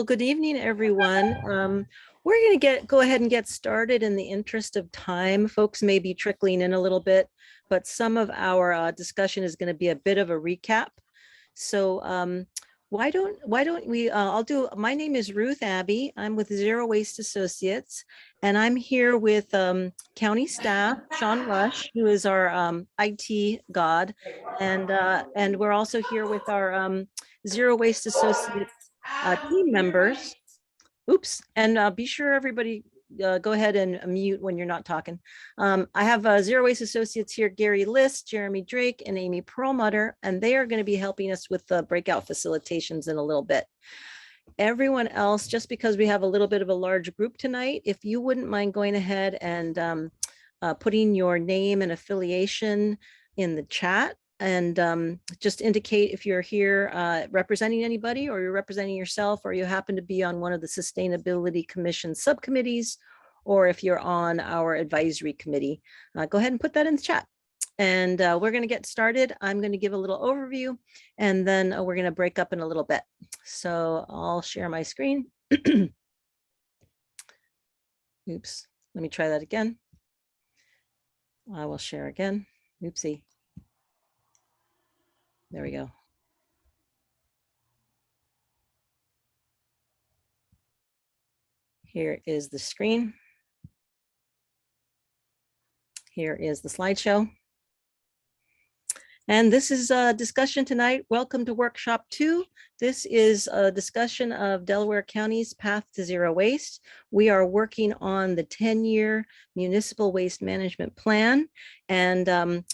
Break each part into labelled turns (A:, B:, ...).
A: Well, good evening, everyone. We're going to go ahead and get started in the interest of time. Folks may be trickling in a little bit, but some of our discussion is going to be a bit of a recap. So why don't we, my name is Ruth Abbey. I'm with Zero Waste Associates, and I'm here with county staff, Sean Rush, who is our IT god. And we're also here with our Zero Waste Associates team members. Oops, and be sure everybody go ahead and mute when you're not talking. I have Zero Waste Associates here, Gary List, Jeremy Drake, and Amy Perlmutter, and they are going to be helping us with the breakout facilitations in a little bit. Everyone else, just because we have a little bit of a large group tonight, if you wouldn't mind going ahead and putting your name and affiliation in the chat, and just indicate if you're here representing anybody, or you're representing yourself, or you happen to be on one of the Sustainability Commission subcommittees, or if you're on our advisory committee. Go ahead and put that in the chat. And we're going to get started. I'm going to give a little overview, and then we're going to break up in a little bit. So I'll share my screen. Oops, let me try that again. I will share again. Oopsie. There we go. Here is the screen. Here is the slideshow. And this is a discussion tonight. Welcome to workshop 2. This is a discussion of Delaware County's path to zero waste. We are working on the 10-year municipal waste management plan. And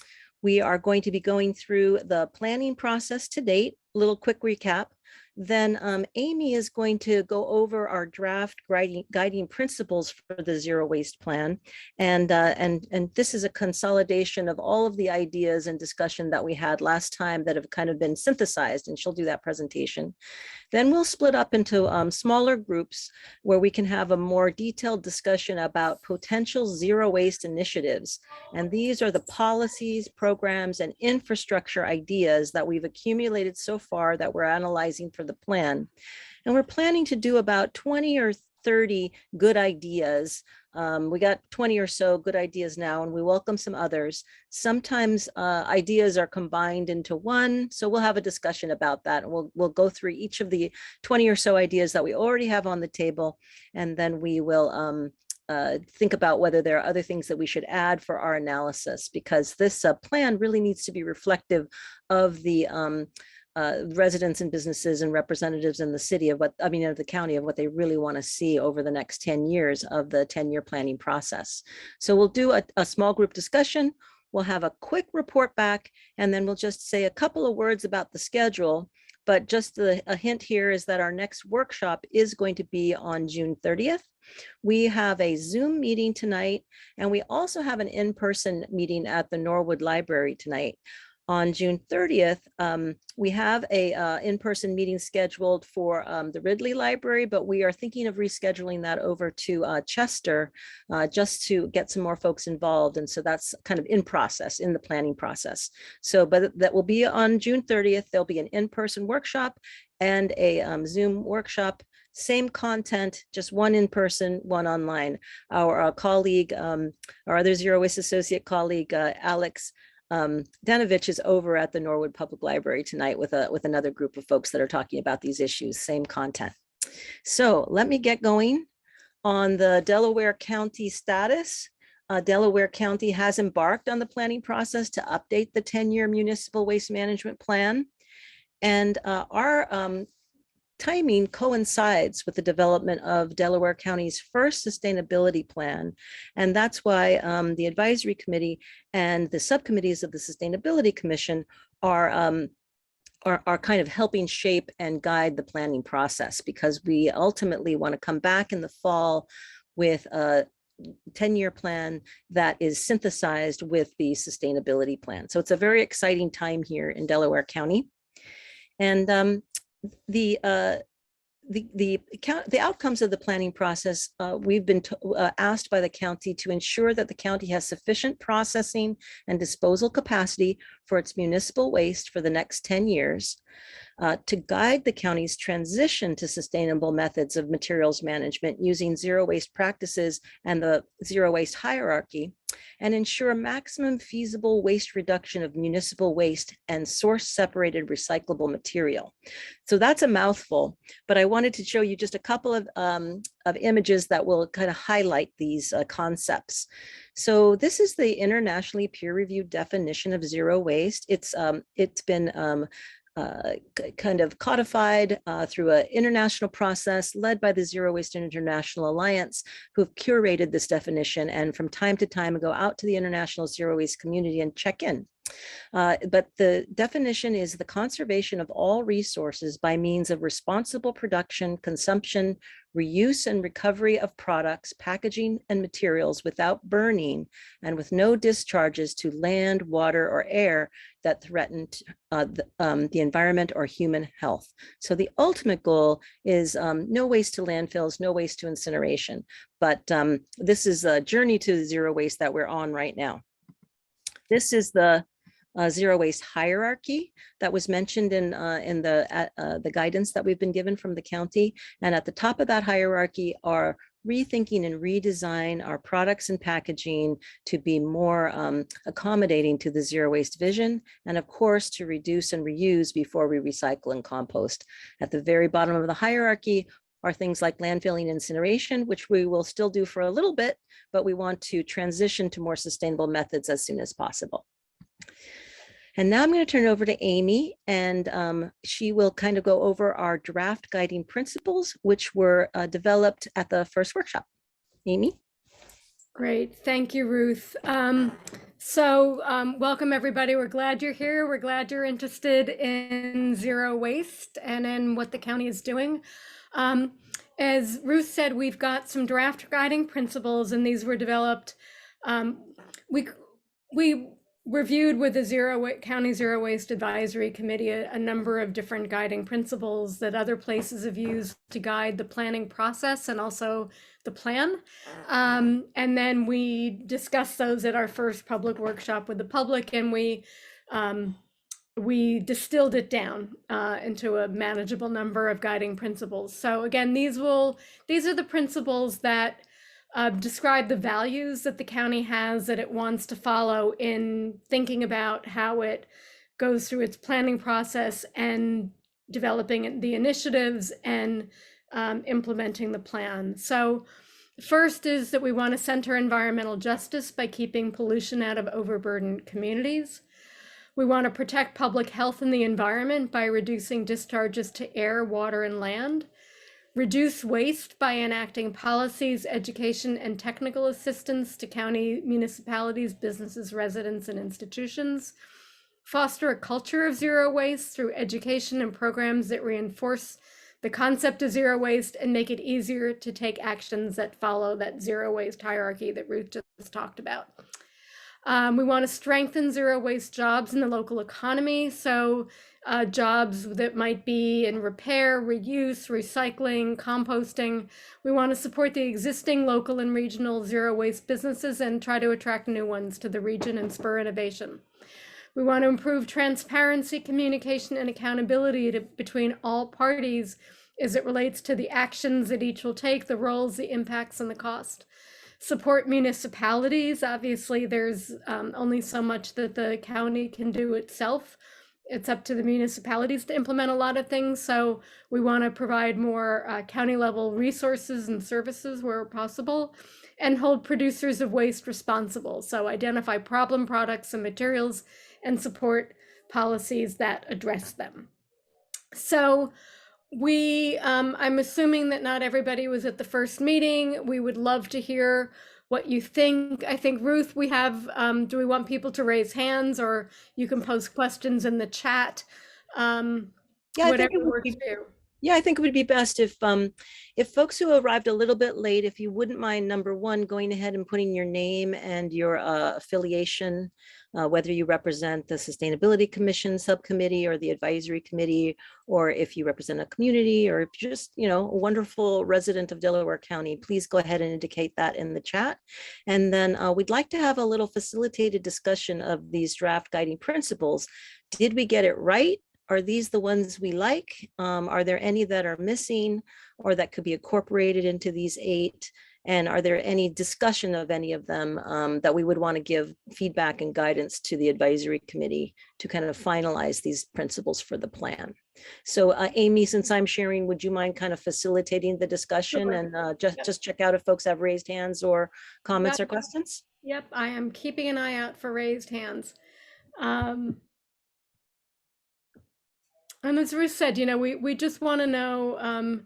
A: we are going to be going through the planning process to date. A little quick recap. Then Amy is going to go over our draft guiding principles for the zero waste plan. And this is a consolidation of all of the ideas and discussion that we had last time that have kind of been synthesized, and she'll do that presentation. Then we'll split up into smaller groups where we can have a more detailed discussion about potential zero waste initiatives. And these are the policies, programs, and infrastructure ideas that we've accumulated so far that we're analyzing for the plan. And we're planning to do about 20 or 30 good ideas. We got 20 or so good ideas now, and we welcome some others. Sometimes ideas are combined into one, so we'll have a discussion about that. And we'll go through each of the 20 or so ideas that we already have on the table, and then we will think about whether there are other things that we should add for our analysis, because this plan really needs to be reflective of the residents and businesses and representatives in the city of of the county, of what they really want to see over the next 10 years of the 10-year planning process. So we'll do a small group discussion. We'll have a quick report back, and then we'll just say a couple of words about the schedule. But just a hint here is that our next workshop is going to be on June 30th. We have a Zoom meeting tonight, and we also have an in-person meeting at the Norwood Library tonight. On June 30th, we have a in-person meeting scheduled for the Ridley Library, but we are thinking of rescheduling that over to Chester just to get some more folks involved. And so that's kind of in process, in the planning process. So, but that will be on June 30th. There'll be an in-person workshop and a Zoom workshop. Same content, just one in person, one online. Our colleague, our other Zero Waste Associate colleague, Alex Danovich, is over at the Norwood Public Library tonight with another group of folks that are talking about these issues, same content. So let me get going on the Delaware County status. Delaware County has embarked on the planning process to update the 10-year municipal waste management plan. And our timing coincides with the development of Delaware County's first sustainability plan. And that's why the advisory committee and the subcommittees of the Sustainability Commission are kind of helping shape and guide the planning process, because we ultimately want to come back in the fall with a 10-year plan that is synthesized with the sustainability plan. So it's a very exciting time here in Delaware County. And the outcomes of the planning process, we've been asked by the county to ensure that the county has sufficient processing and disposal capacity for its municipal waste for the next 10 years, to guide the county's transition to sustainable methods of materials management using zero waste practices and the zero waste hierarchy, and ensure maximum feasible waste reduction of municipal waste and source separated recyclable material. So that's a mouthful, but I wanted to show you just a couple of images that will kind of highlight these concepts. So this is the internationally peer-reviewed definition of zero waste. It's been kind of codified through an international process led by the Zero Waste International Alliance, who've curated this definition and from time to time go out to the international zero waste community and check in. But the definition is the conservation of all resources by means of responsible production, consumption, reuse and recovery of products, packaging and materials without burning and with no discharges to land, water, or air that threaten the environment or human health. So the ultimate goal is no waste to landfills, no waste to incineration. But this is a journey to zero waste that we're on right now. This is the zero waste hierarchy that was mentioned in the guidance that we've been given from the county. And at the top of that hierarchy are rethinking and redesign our products and packaging to be more accommodating to the zero waste vision, and of course to reduce and reuse before we recycle and compost. At the very bottom of the hierarchy are things like landfilling and incineration, which we will still do for a little bit, but we want to transition to more sustainable methods as soon as possible. And now I'm going to turn it over to Amy, and she will kind of go over our draft guiding principles, which were developed at the first workshop. Amy?
B: Great. Thank you, Ruth. Welcome, everybody. We're glad you're here. We're glad you're interested in zero waste and in what the county is doing. As Ruth said, we've got some draft guiding principles, and these were developed. We reviewed with the County Zero Waste Advisory Committee a number of different guiding principles that other places have used to guide the planning process and also the plan. And then we discussed those at our first public workshop with the public, and we distilled it down into a manageable number of guiding principles. So again, these are the principles that describe the values that the county has that it wants to follow in thinking about how it goes through its planning process and developing the initiatives and implementing the plan. So first is that we want to center environmental justice by keeping pollution out of overburdened communities. We want to protect public health and the environment by reducing discharges to air, water, and land. Reduce waste by enacting policies, education, and technical assistance to county municipalities, businesses, residents, and institutions. Foster a culture of zero waste through education and programs that reinforce the concept of zero waste and make it easier to take actions that follow that zero waste hierarchy that Ruth just talked about. We want to strengthen zero waste jobs in the local economy. So jobs that might be in repair, reuse, recycling, composting. We want to support the existing local and regional zero waste businesses and try to attract new ones to the region and spur innovation. We want to improve transparency, communication, and accountability between all parties as it relates to the actions that each will take, the roles, the impacts, and the cost. Support municipalities. Obviously, there's only so much that the county can do itself. It's up to the municipalities to implement a lot of things. So we want to provide more county level resources and services where possible, and hold producers of waste responsible. So identify problem products and materials and support policies that address them. So I'm assuming that not everybody was at the first meeting. We would love to hear what you think. I think, Ruth, we have, do we want people to raise hands, or you can post questions in the chat?
A: Yeah,
B: whatever works for you.
A: Yeah, I think it would be best if folks who arrived a little bit late, if you wouldn't mind, number one, going ahead and putting your name and your affiliation, whether you represent the Sustainability Commission subcommittee or the advisory committee, or if you represent a community, or if you're just, you know, a wonderful resident of Delaware County, please go ahead and indicate that in the chat. And then we'd like to have a little facilitated discussion of these draft guiding principles. Did we get it right? Are these the ones we like? Are there any that are missing or that could be incorporated into these 8? And are there any discussion of any of them that we would want to give feedback and guidance to the advisory committee to kind of finalize these principles for the plan? So Amy, since I'm sharing, would you mind kind of facilitating the discussion?
B: Sure.
A: And just check out if folks have raised hands or comments or questions?
B: Yep, I am keeping an eye out for raised hands. And as Ruth said, you know, we just want to know,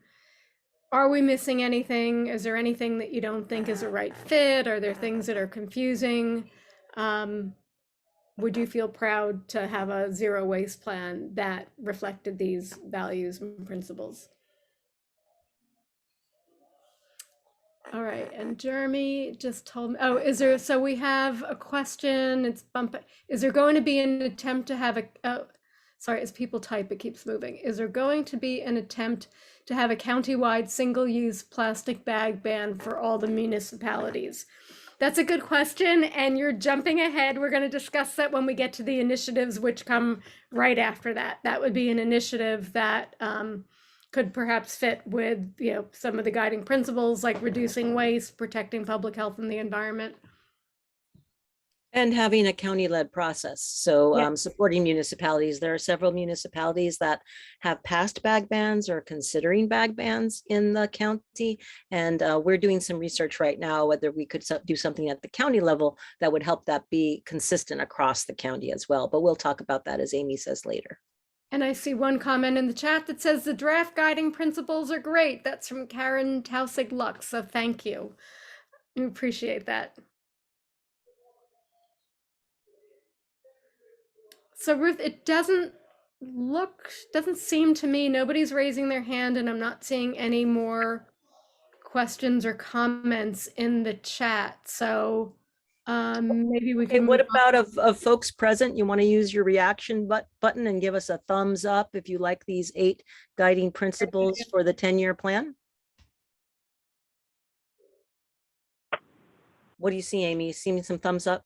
B: are we missing anything? Is there anything that you don't think is a right fit? Are there things that are confusing? Would you feel proud to have a zero waste plan that reflected these values and principles? All right, and Jeremy just told me, oh, so we have a question, it's is there going to be an attempt to have sorry, as people type, it keeps moving. Is there going to be an attempt to have a countywide single-use plastic bag ban for all the municipalities? That's a good question, and you're jumping ahead. We're going to discuss that when we get to the initiatives, which come right after that. That would be an initiative that could perhaps fit with, you know, some of the guiding principles like reducing waste, protecting public health and the environment.
A: And having a county-led process. So
B: Yeah.
A: supporting municipalities. There are several municipalities that have passed bag bans or considering bag bans in the county. And we're doing some research right now, whether we could do something at the county level that would help that be consistent across the county as well. But we'll talk about that, as Amy says, later.
B: And I see one comment in the chat that says the draft guiding principles are great. That's from Karen Tausig Lux. So thank you. We appreciate that. So Ruth, it doesn't seem to me, nobody's raising their hand, and I'm not seeing any more questions or comments in the chat. So maybe we
A: Okay,
B: can
A: what
B: move
A: about of folks present? You want to use your reaction button and give us a thumbs up if you like these 8 guiding principles for the 10-year plan? What do you see, Amy? You see me some thumbs up?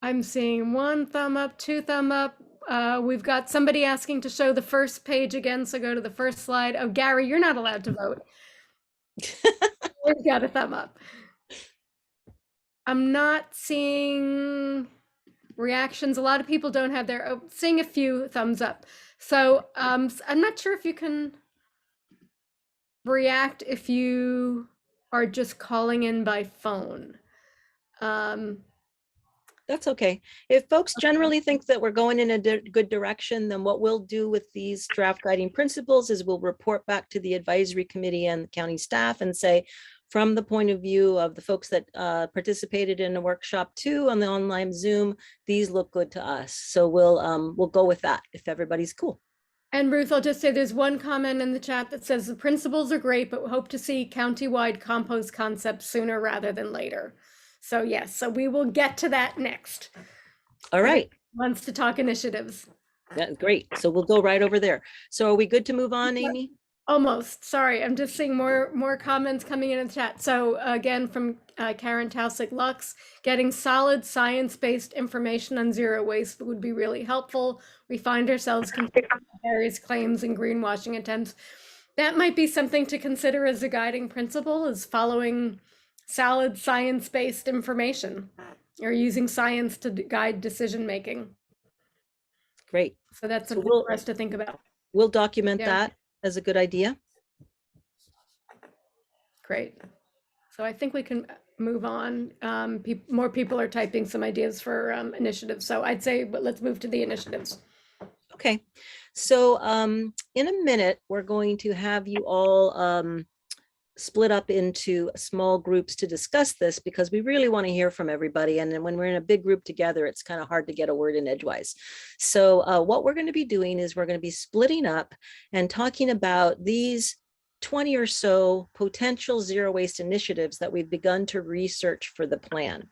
B: I'm seeing 1 thumb up, 2 thumb up. We've got somebody asking to show the first page again, so go to the first slide. Oh, Gary, you're not allowed to vote. We've got a thumb up. I'm not seeing reactions. A lot of people don't have their, seeing a few thumbs up. So I'm not sure if you can react if you are just calling in by phone.
A: That's okay. If folks generally think that we're going in a good direction, then what we'll do with these draft guiding principles is we'll report back to the advisory committee and the county staff and say, from the point of view of the folks that participated in the workshop 2 on the online Zoom, these look good to us. So we'll go with that if everybody's cool.
B: And Ruth, I'll just say there's one comment in the chat that says the principles are great, but we hope to see countywide compost concepts sooner rather than later. So yes, so we will get to that next.
A: All right.
B: Wants to talk initiatives.
A: That's great. So we'll go right over there. So are we good to move on, Amy?
B: Almost. Sorry, I'm just seeing more comments coming in the chat. So again, from Karen Tausig Lux, getting solid science-based information on zero waste would be really helpful. We find ourselves comparing various claims and greenwashing attempts. That might be something to consider as a guiding principle, is following solid science-based information or using science to guide decision making.
A: Great.
B: So that's something for us to think about.
A: We'll document that as a good idea.
B: Great. So I think we can move on. More people are typing some ideas for initiatives. So I'd say, but let's move to the initiatives.
A: Okay. So in a minute, we're going to have you all split up into small groups to discuss this because we really want to hear from everybody. And then when we're in a big group together, it's kind of hard to get a word in edgewise. So what we're going to be doing is we're going to be splitting up and talking about these 20 or so potential zero waste initiatives that we've begun to research for the plan.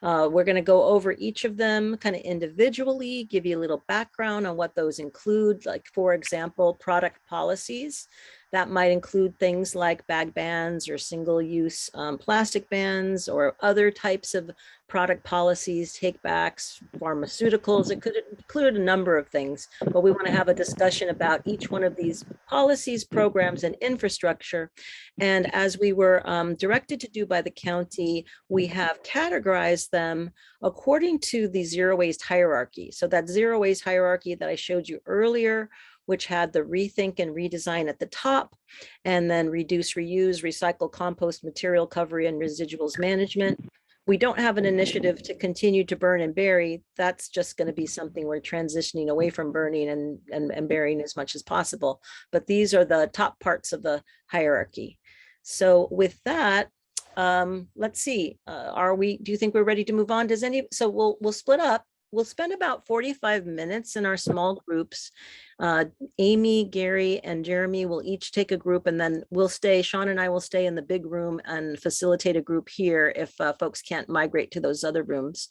A: We're going to go over each of them kind of individually, give you a little background on what those include, like, for example, product policies. That might include things like bag bans or single-use plastic bans or other types of product policies, take-backs, pharmaceuticals. It could include a number of things, but we want to have a discussion about each one of these policies, programs, and infrastructure. And as we were directed to do by the county, we have categorized them according to the zero waste hierarchy. So that zero waste hierarchy that I showed you earlier, which had the rethink and redesign at the top, and then reduce, reuse, recycle, compost, material recovery, and residuals management. We don't have an initiative to continue to burn and bury. That's just going to be something we're transitioning away from burning and burying as much as possible. But these are the top parts of the hierarchy. So with that, let's see, do you think we're ready to move on? So we'll split up. We'll spend about 45 minutes in our small groups. Amy, Gary, and Jeremy will each take a group, and then Sean and I will stay in the big room and facilitate a group here if folks can't migrate to those other rooms.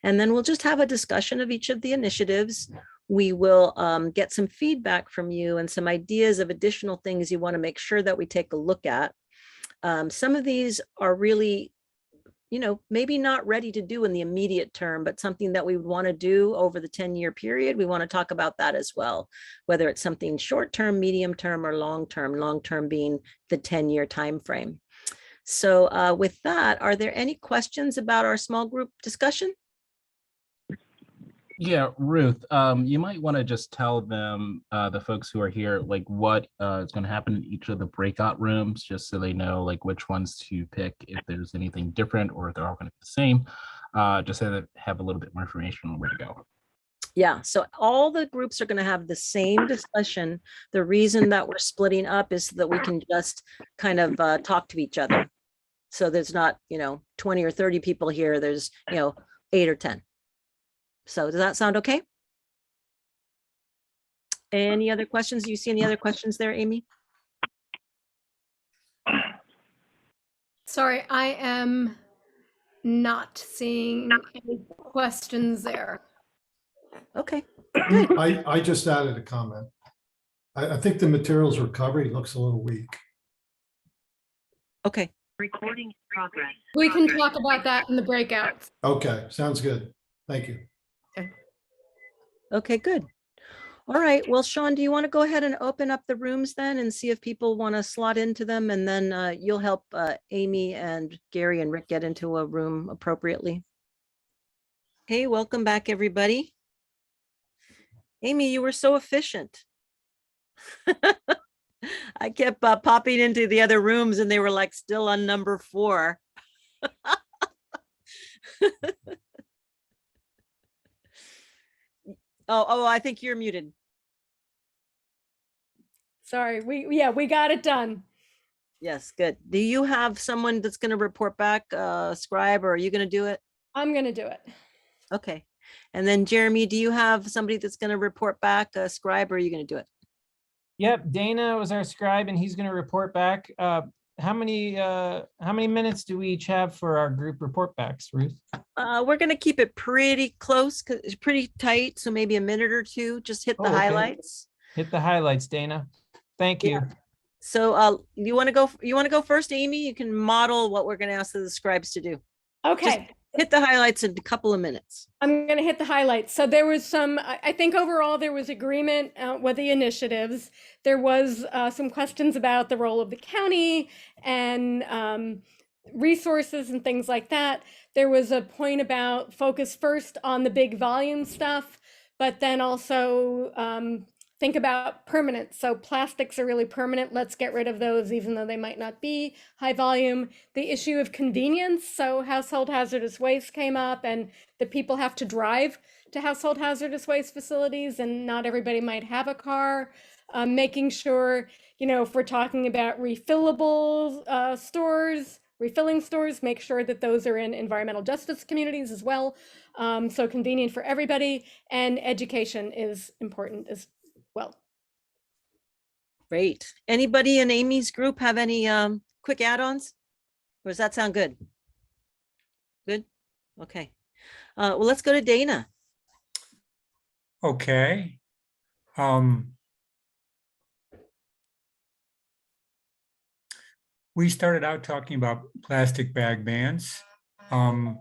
A: And then we'll just have a discussion of each of the initiatives. We will get some feedback from you and some ideas of additional things you want to make sure that we take a look at. Some of these are really, maybe not ready to do in the immediate term, but something that we would want to do over the 10-year period. We want to talk about that as well, whether it's something short-term, medium-term, or long-term being the 10-year time frame. So with that, are there any questions about our small group discussion?
C: Yeah, Ruth, you might want to just tell them, the folks who are here, like what is going to happen in each of the breakout rooms, just so they know like which ones to pick, if there's anything different or if they're all going to be the same, just so they have a little bit more information on where to go.
A: Yeah, so all the groups are going to have the same discussion. The reason that we're splitting up is so that we can just kind of talk to each other. So there's not, 20 or 30 people here. There's, 8 or 10. So does that sound okay? Any other questions? Do you see any other questions there, Amy?
B: Sorry, I am not seeing any questions there.
A: Okay.
D: I just added a comment. I think the materials recovery looks a little weak.
A: Okay.
E: Recording progress.
B: We can talk about that in the breakouts.
D: Okay, sounds good. Thank you.
A: Okay, good. All right. Well, Sean, do you want to go ahead and open up the rooms then and see if people want to slot into them? And then you'll help Amy and Gary and Rick get into a room appropriately. Hey, welcome back, everybody. Amy, you were so efficient. I kept popping into the other rooms and they were like still on number 4. Oh, I think you're muted.
B: Sorry, we got it done.
A: Yes, good. Do you have someone that's going to report back, Scribe, or are you going to do it?
B: I'm going to do it.
A: Okay. And then Jeremy, do you have somebody that's going to report back, Scribe, or are you going to do it?
F: Yep, Dana was our scribe, and he's going to report back. How many minutes do we each have for our group report backs, Ruth?
A: We're going to keep it pretty close, because it's pretty tight. So maybe a minute or two. Just hit the
F: okay.
A: highlights.
F: Hit the highlights, Dana. Thank you.
A: Yeah. So you want to go? You want to go first, Amy? You can model what we're going to ask the scribes to do.
B: Okay.
A: Just hit the highlights in a couple of minutes.
B: I'm going to hit the highlights. So there was I think overall there was agreement with the initiatives. There was some questions about the role of the county and resources and things like that. There was a point about focus first on the big volume stuff, but then also think about permanence. So plastics are really permanent. Let's get rid of those, even though they might not be high volume. The issue of convenience. So household hazardous waste came up, and the people have to drive to household hazardous waste facilities, and not everybody might have a car. making sure, if we're talking about refillable stores, refilling stores, make sure that those are in environmental justice communities as well. So convenient for everybody, and education is important as well.
A: Great. Anybody in Amy's group have any quick add-ons? Or does that sound good? Good? Okay. Well, let's go to Dana.
E: Okay. We started out talking about plastic bag bans and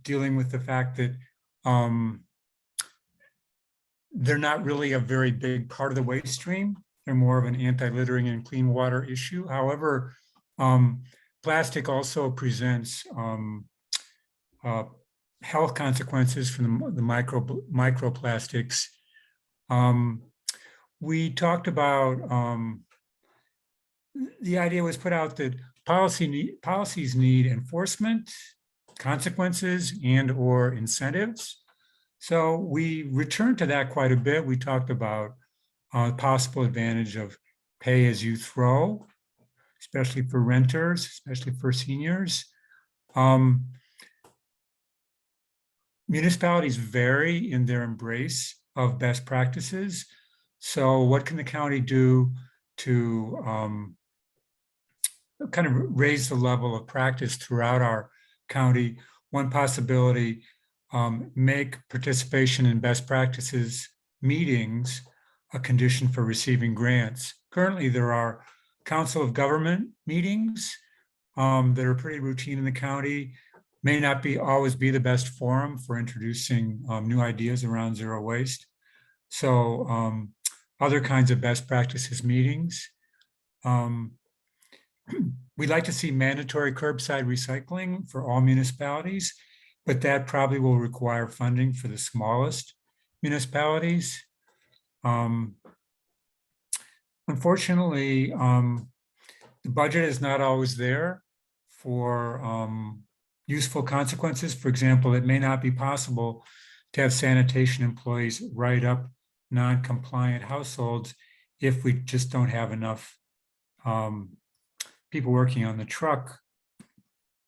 E: dealing with the fact that they're not really a very big part of the waste stream. They're more of an anti-littering and clean water issue. However, plastic also presents health consequences from the microplastics. We talked about the idea was put out that policies need enforcement, consequences, and/or incentives. So we returned to that quite a bit. We talked about possible advantage of pay as you throw, especially for renters, especially for seniors. Municipalities vary in their embrace of best practices. So what can the county do to kind of raise the level of practice throughout our county? One possibility, make participation in best practices meetings a condition for receiving grants. Currently, there are council of government meetings that are pretty routine in the county. May not always be the best forum for introducing new ideas around zero waste. So other kinds of best practices meetings. We'd like to see mandatory curbside recycling for all municipalities, but that probably will require funding for the smallest municipalities. Unfortunately, the budget is not always there for useful consequences. For example, it may not be possible to have sanitation employees write up non-compliant households if we just don't have enough people working on the truck.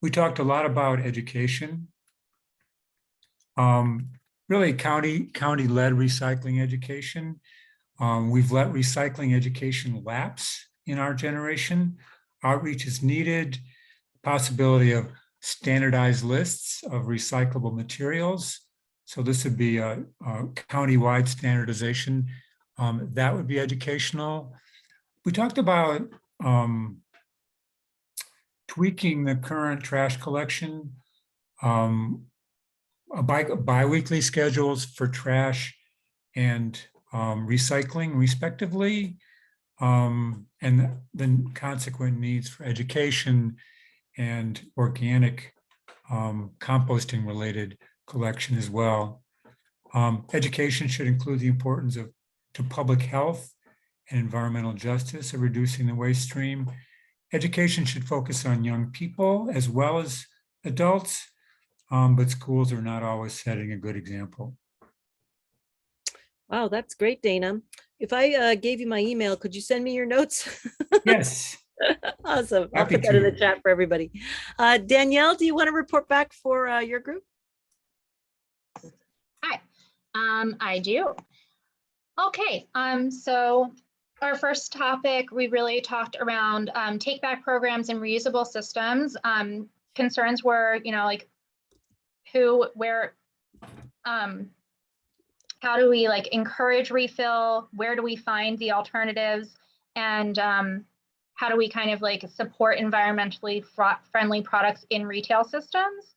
E: We talked a lot about education. Really county-led recycling education. We've let recycling education lapse in our generation. Outreach is needed. Possibility of standardized lists of recyclable materials. So this would be a county-wide standardization. That would be educational. We talked about tweaking the current trash collection, bi-weekly schedules for trash and recycling respectively, and the consequent needs for education and organic composting related collection as well. Education should include the importance to public health and environmental justice of reducing the waste stream. Education should focus on young people as well as adults, but schools are not always setting a good example.
A: Wow, that's great, Dana. If I gave you my email, could you send me your notes?
E: Yes.
A: Awesome. I'll
E: Happy
A: put that in the
E: to.
A: chat for everybody. Danielle, do you want to report back for your group?
G: Hi, I do. Okay, so our first topic, we really talked around take back programs and reusable systems. Concerns were, like who, where, how do we like encourage refill? Where do we find the alternatives? And how do we kind of like support environmentally friendly products in retail systems?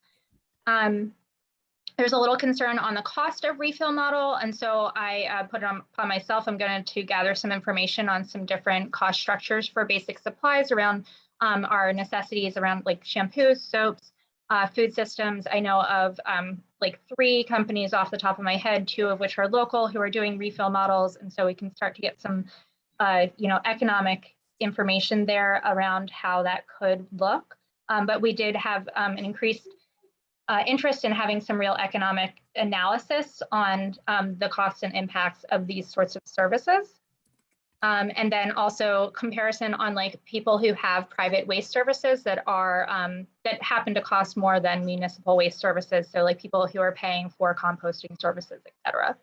G: There's a little concern on the cost of refill model. And so I put it upon myself. I'm going to gather some information on some different cost structures for basic supplies around our necessities around like shampoos, soaps, food systems. I know of like 3 companies off the top of my head, 2 of which are local who are doing refill models. And so we can start to get some, economic information there around how that could look. But we did have an increased interest in having some real economic analysis on the costs and impacts of these sorts of services. And then also comparison on like people who have private waste services that are that happen to cost more than municipal waste services. So like people who are paying for composting services, et cetera.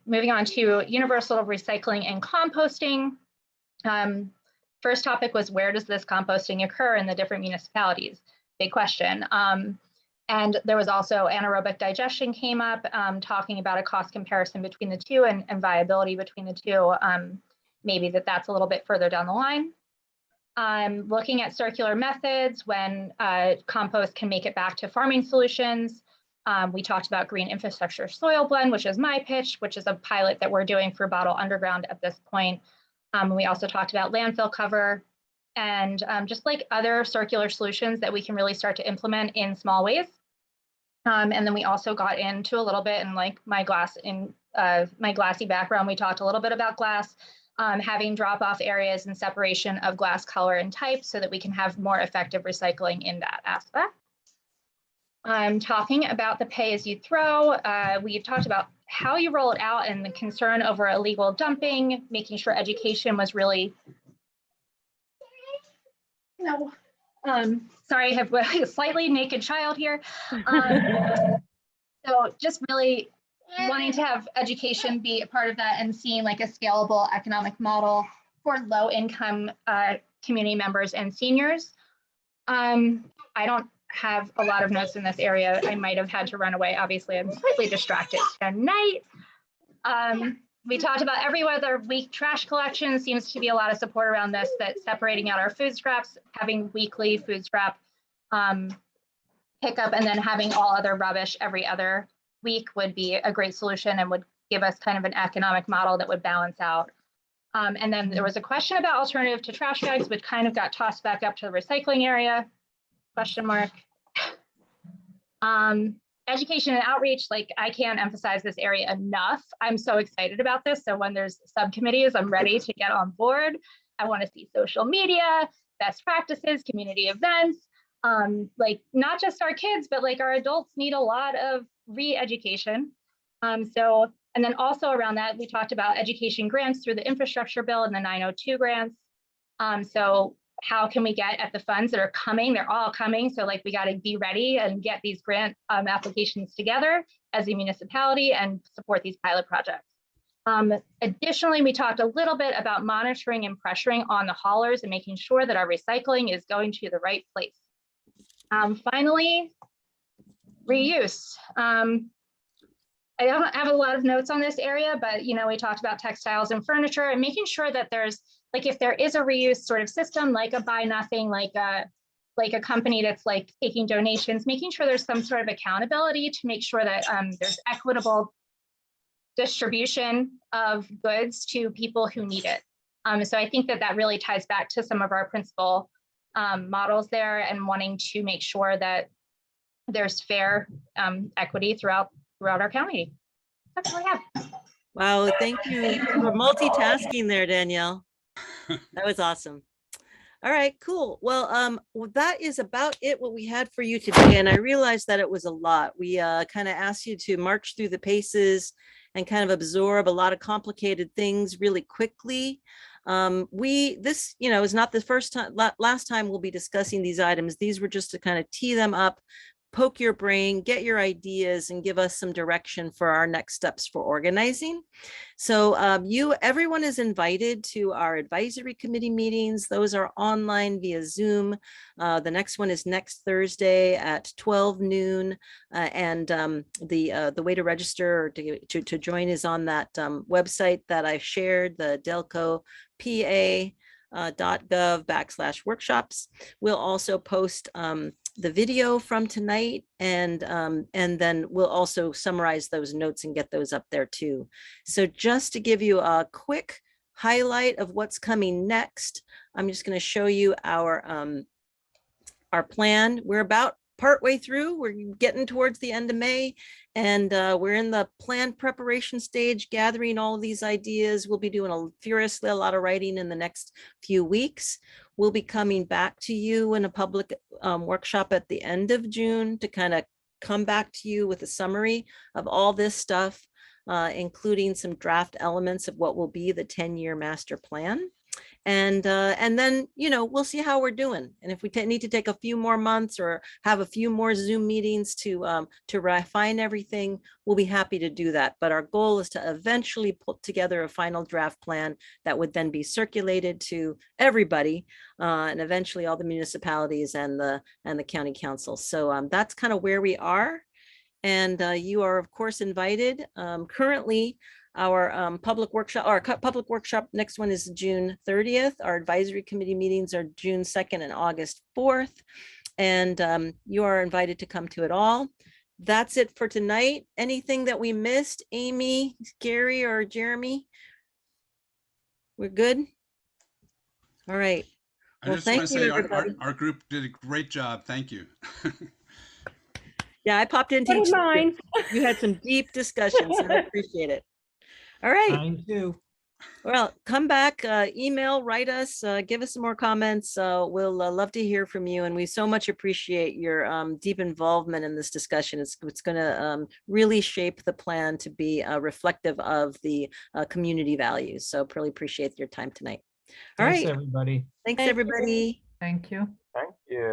G: Moving on to universal recycling and composting. First topic was, where does this composting occur in the different municipalities? Big question. And there was also anaerobic digestion came up, talking about a cost comparison between the two and viability between the two. Maybe that's a little bit further down the line. Looking at circular methods when compost can make it back to farming solutions. We talked about green infrastructure soil blend, which is my pitch, which is a pilot that we're doing for Bottle Underground at this point. We also talked about landfill cover and just like other circular solutions that we can really start to implement in small ways. And then we also got into a little bit in like my glassy background, we talked a little bit about glass, having drop-off areas and separation of glass color and type so that we can have more effective recycling in that aspect. I'm talking about the pay-as-you-throw. We've talked about how you roll it out and the concern over illegal dumping, making sure education was really, sorry, I have a slightly naked child here. So just really wanting to have education be a part of that and seeing like a scalable economic model for low income community members and seniors. I don't have a lot of notes in this area. I might have had to run away. Obviously, I'm slightly distracted tonight. We talked about every other week trash collection. Seems to be a lot of support around this, that separating out our food scraps, having weekly food scrap pickup, and then having all other rubbish every other week would be a great solution and would give us kind of an economic model that would balance out. And then there was a question about alternative to trash bags, which kind of got tossed back up to the recycling area, question mark. Education and outreach, like I can't emphasize this area enough. I'm so excited about this. So when there's subcommittees, I'm ready to get on board. I want to see social media, best practices, community events, like not just our kids, but like our adults need a lot of re-education. And then also around that, we talked about education grants through the infrastructure bill and the 902 grants. So how can we get at the funds that are coming? They're all coming. So like we got to be ready and get these grant applications together as a municipality and support these pilot projects. Additionally, we talked a little bit about monitoring and pressuring on the haulers and making sure that our recycling is going to the right place. Finally, reuse. I don't have a lot of notes on this area, but we talked about textiles and furniture and making sure that there's like, if there is a reuse sort of system, like a buy nothing, like a company that's like taking donations, making sure there's some sort of accountability to make sure that there's equitable distribution of goods to people who need it. So I think that really ties back to some of our principal models there and wanting to make sure that there's fair equity throughout our county. That's all I have.
A: Wow, thank you for multitasking there, Danielle. That was awesome. All right, cool. Well, that is about it, what we had for you today. And I realized that it was a lot. We kind of asked you to march through the paces and kind of absorb a lot of complicated things really quickly. This is not the first time, last time we'll be discussing these items. These were just to kind of tee them up, poke your brain, get your ideas, and give us some direction for our next steps for organizing. So everyone is invited to our advisory committee meetings. Those are online via Zoom. The next one is next Thursday at 12 noon. And the way to register or to join is on that website that I shared, the delco.gov/workshops. We'll also post the video from tonight, and then we'll also summarize those notes and get those up there too. So just to give you a quick highlight of what's coming next, I'm just going to show you our plan. We're about partway through. We're getting towards the end of May, and we're in the plan preparation stage, gathering all of these ideas. We'll be doing furiously a lot of writing in the next few weeks. We'll be coming back to you in a public workshop at the end of June to kind of come back to you with a summary of all this stuff, including some draft elements of what will be the 10-year master plan. And then, we'll see how we're doing. And if we need to take a few more months or have a few more Zoom meetings to refine everything, we'll be happy to do that. But our goal is to eventually put together a final draft plan that would then be circulated to everybody, and eventually all the municipalities and the county council. So that's kind of where we are. And you are, of course, invited. Currently, our public workshop, next one is June 30th. Our advisory committee meetings are June 2nd and August 4th. And you are invited to come to it all. That's it for tonight. Anything that we missed, Amy, Gary, or Jeremy? We're good? All right.
H: I
A: Well,
H: just want
A: thank
H: to
A: you,
H: say
A: everybody.
H: our group did a great job. Thank you.
A: Yeah, I popped in.
B: So did mine.
A: You had some deep discussions, and I appreciate it. All right.
F: Mine too.
A: Well, come back, email, write us, give us some more comments. We'll love to hear from you. And we so much appreciate your deep involvement in this discussion. It's going to really shape the plan to be reflective of the community values. So really appreciate your time tonight. All
F: Thanks,
A: right.
F: everybody.
A: Thanks,
B: Thank you.
A: everybody.
I: Thank you.
J: Thank you.